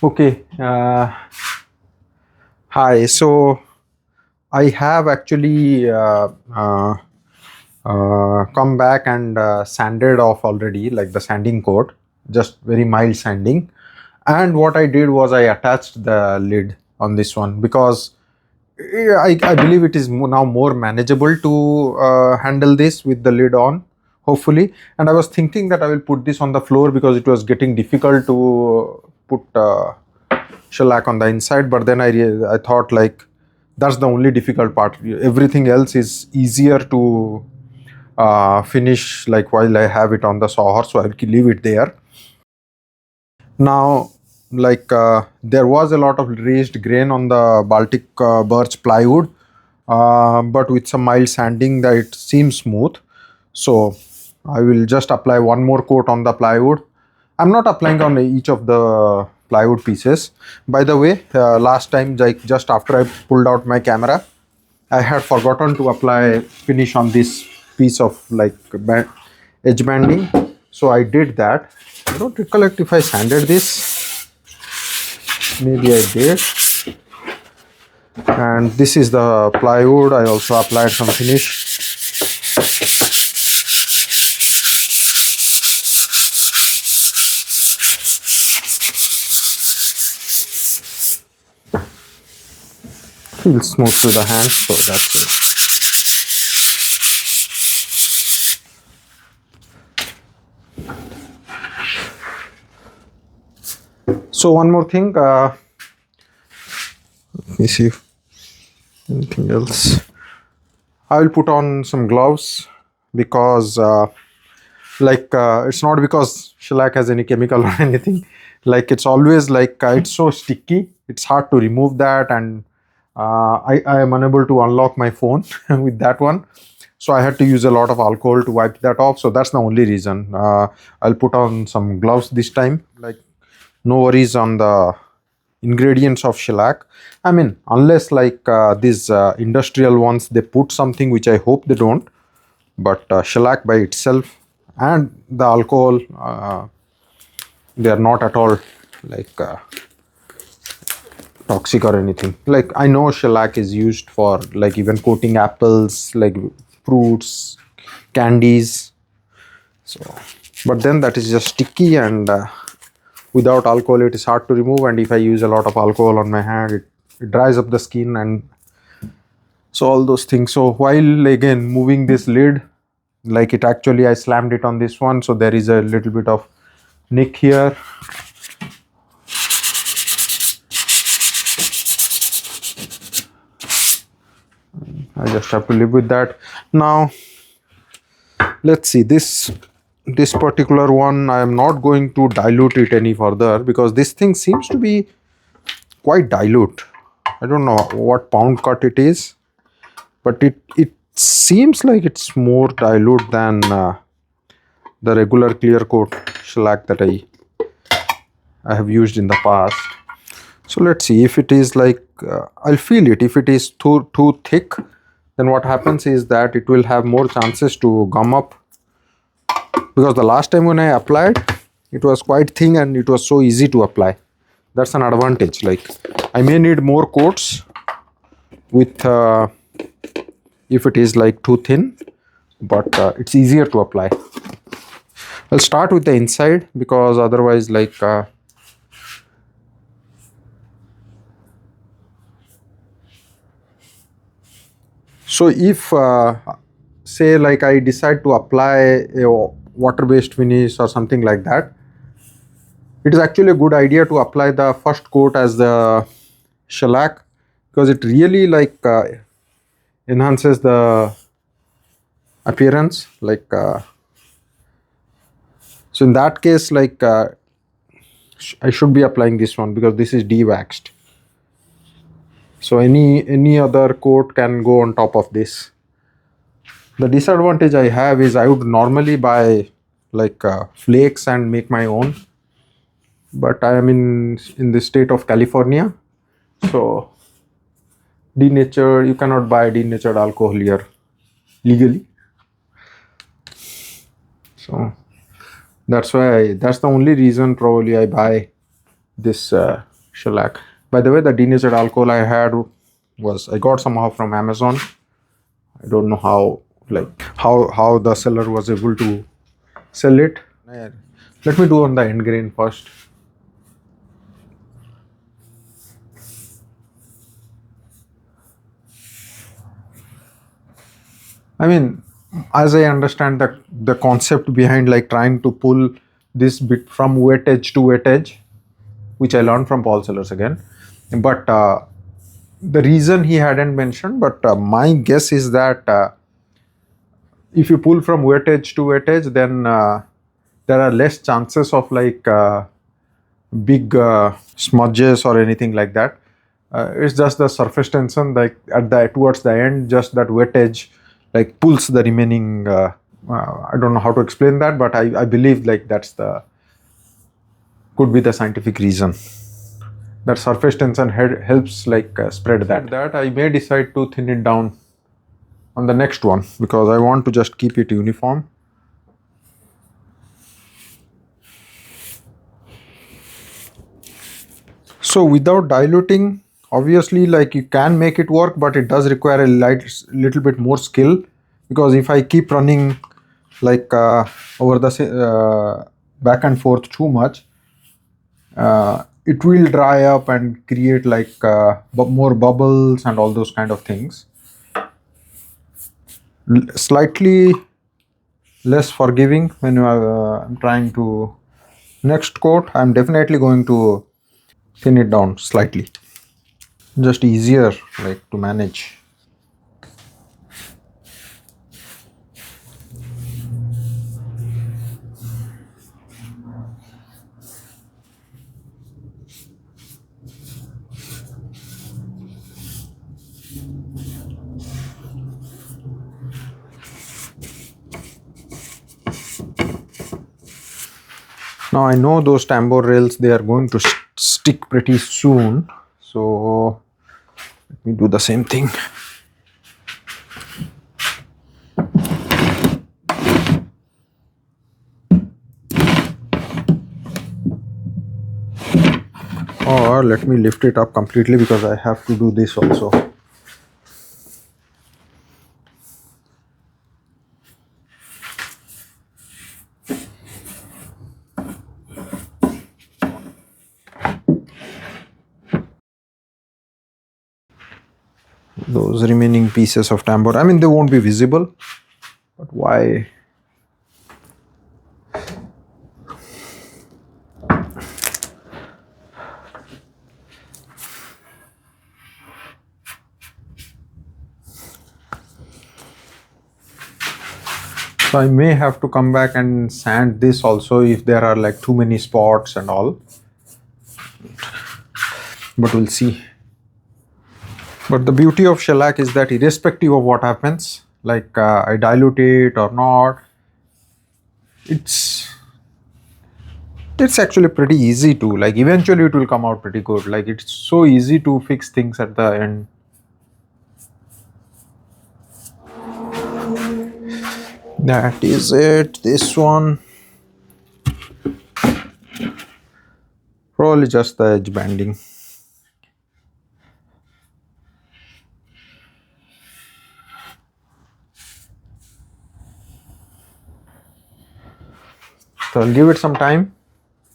Okay. Hi. So I have actually come back and sanded off already, like the sanding coat, just very mild sanding. And what I did was I attached the lid on this one because I believe it is now more manageable to handle this with the lid on, hopefully. And I was thinking that I will put this on the floor because it was getting difficult to put shellac on the inside. But then I thought like that's the only difficult part. Everything else is easier to finish like while I have it on the sawhorse, so I'll leave it there. Now, like there was a lot of raised grain on the Baltic birch plywood, but with some mild sanding that it seems smooth. So I will just apply one more coat on the plywood. I'm not applying on each of the plywood pieces. By the way, last time, like just after I pulled out my camera, I had forgotten to apply finish on this piece of like edge banding. So I did that. I don't recollect if I sanded this. Maybe I did. And this is the plywood. I also applied some finish. Feels smooth to the hand, so that's it. So one more thing, let me see if anything else. I will put on some gloves because it's not because shellac has any chemical or anything. Like it's always like it's so sticky, it's hard to remove that, and I am unable to unlock my phone with that one. So I had to use a lot of alcohol to wipe that off. So that's the only reason. I'll put on some gloves this time. Like no worries on the ingredients of shellac. I mean, unless like these industrial ones, they put something which I hope they don't. But shellac by itself and the alcohol, they are not at all like toxic or anything. Like I know shellac is used for like even coating apples, like fruits, candies. So, but then that is just sticky and without alcohol it is hard to remove. And if I use a lot of alcohol on my hand, it dries up the skin and so all those things. So while again moving this lid, like it actually I slammed it on this one, so there is a little bit of nick here. I just have to live with that. Now let's see, this particular one I am not going to dilute it any further because this thing seems to be quite dilute. I don't know what pound cut it is, but it seems like it's more dilute than the regular clear coat shellac that I have used in the past. So let's see if it is like I'll feel it. If it is too thick, then what happens is that it will have more chances to gum up, because the last time when I applied, it was quite thin and it was so easy to apply. That's an advantage. Like I may need more coats with if it is like too thin, but it's easier to apply. I'll start with the inside because otherwise like so if say like I decide to apply a water-based finish or something like that, it is actually a good idea to apply the first coat as the shellac because it really like enhances the appearance. Like so in that case, like I should be applying this one because this is dewaxed. So any other coat can go on top of this. The disadvantage I have is I would normally buy like flakes and make my own, but I am in the state of California, so denatured, you cannot buy denatured alcohol here legally. So that's why that's the only reason probably I buy this shellac. By the way, the denatured alcohol I had was, I got somehow from Amazon. I don't know how, like how the seller was able to sell it. Let me do on the end grain first. I mean, as I understand the concept behind like trying to pull this bit from wet edge to wet edge, which I learned from Paul Sellers again. But the reason he hadn't mentioned, but my guess is that if you pull from wet edge to wet edge, then there are less chances of like big smudges or anything like that. It's just the surface tension, like at the towards the end, just that wet edge like pulls the remaining. I don't know how to explain that, but I believe like that's the could be the scientific reason. That surface tension helps like spread that. That I may decide to thin it down on the next one because I want to just keep it uniform. So without diluting, obviously like you can make it work, but it does require a little bit more skill, because if I keep running like over the back and forth too much, it will dry up and create like more bubbles and all those kind of things. Slightly less forgiving when you are trying to next coat. I'm definitely going to thin it down slightly, just easier like to manage. Now I know those tambour rails, they are going to stick pretty soon, so let me do the same thing. Or let me lift it up completely because I have to do this also. Those remaining pieces of tambour, I mean they won't be visible, but why? So I may have to come back and sand this also if there are like too many spots and all, but we'll see. But the beauty of shellac is that irrespective of what happens, like I dilute it or not, it's actually pretty easy to, like, eventually it will come out pretty good. Like it's so easy to fix things at the end. That is it. This one, probably just the edge banding. So I'll give it some time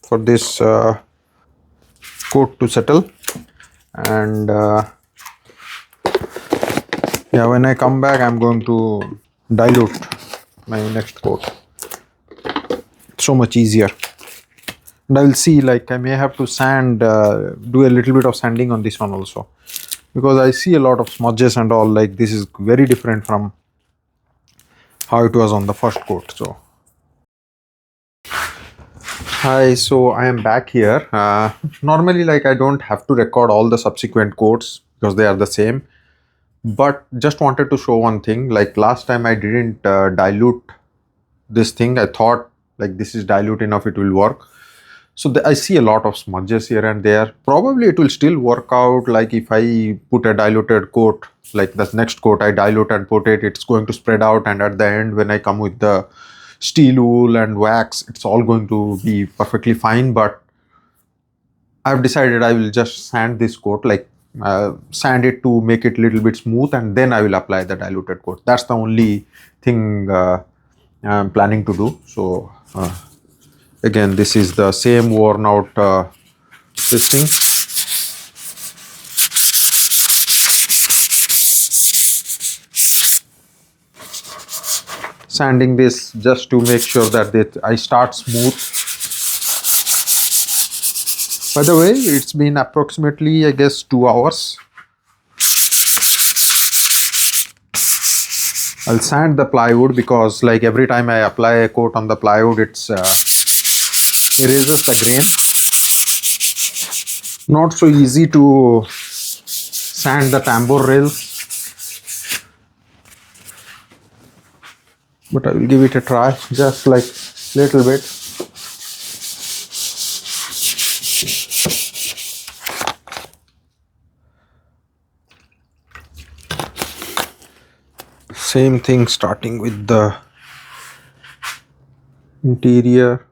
for this coat to settle, and yeah, when I come back I'm going to dilute my next coat. It's so much easier. And I will see, like I may have to sand, do a little bit of sanding on this one also, because I see a lot of smudges and all. Like this is very different from how it was on the first coat. So hi, so I am back here. Normally like I don't have to record all the subsequent coats because they are the same, but just wanted to show one thing. Like last time I didn't dilute this thing. I thought like this is dilute enough, it will work. So I see a lot of smudges here and there. Probably it will still work out. Like if I put a diluted coat, like the next coat I dilute and put it, it's going to spread out, and at the end when I come with the steel wool and wax, it's all going to be perfectly fine. But I've decided I will just sand this coat, like sand it to make it a little bit smooth, and then I will apply the diluted coat. That's the only thing I'm planning to do. So again, this is the same worn out this thing. Sanding this just to make sure that I start smooth. By the way, it's been approximately, I guess, 2 hours. I'll sand the plywood because, like, every time I apply a coat on the plywood, it's erases the grain. Not so easy to sand the tambour rails, but I will give it a try, just like little bit. Same thing, starting with the interior.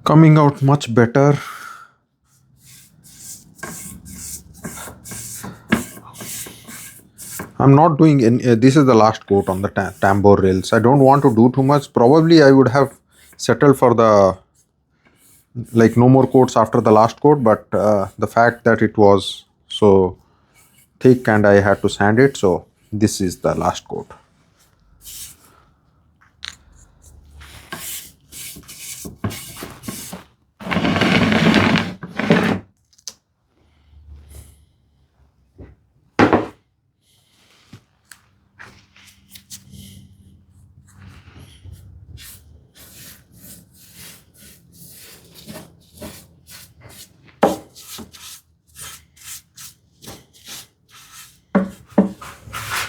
Coming out much better. I'm not doing any, this is the last coat on the tambour rails. I don't want to do too much. Probably I would have settled for the, like, no more coats after the last coat, but the fact that it was so thick and I had to sand it, so this is the last coat.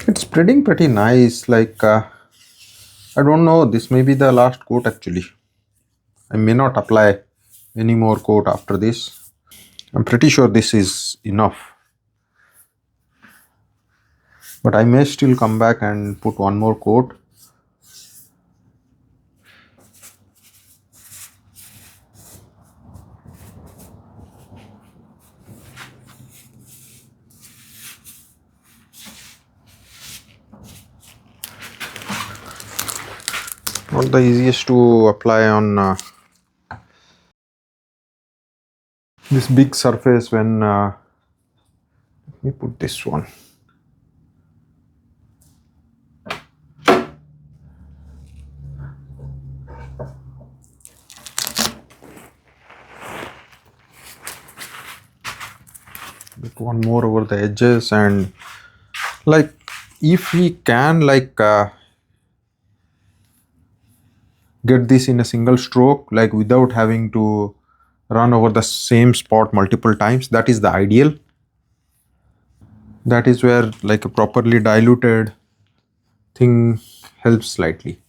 It's spreading pretty nice, like I don't know, this may be the last coat actually. I may not apply any more coat after this. I'm pretty sure this is enough, but I may still come back and put one more coat. Not the easiest to apply on this big surface when let me put this one. Put one more over the edges, and like if we can get this in a single stroke, like without having to run over the same spot multiple times, that is the ideal. That is where like a properly diluted thing helps slightly.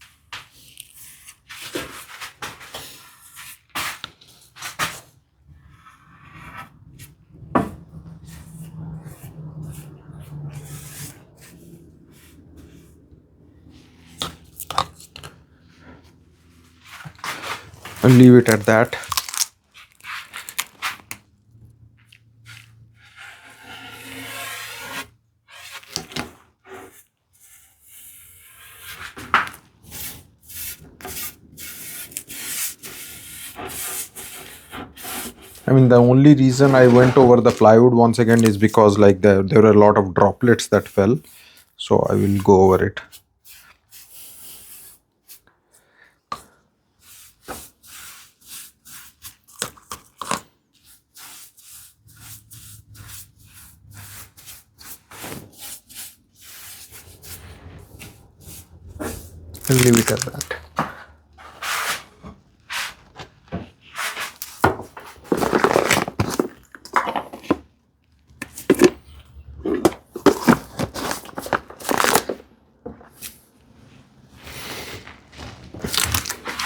I'll leave it at that. I mean, the only reason I went over the plywood once again is because like there were a lot of droplets that fell. So I will go over it. I'll leave it at that.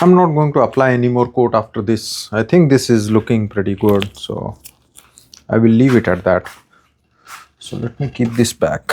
I'm not going to apply any more coat after this. I think this is looking pretty good, so I will leave it at that. So let me keep this back.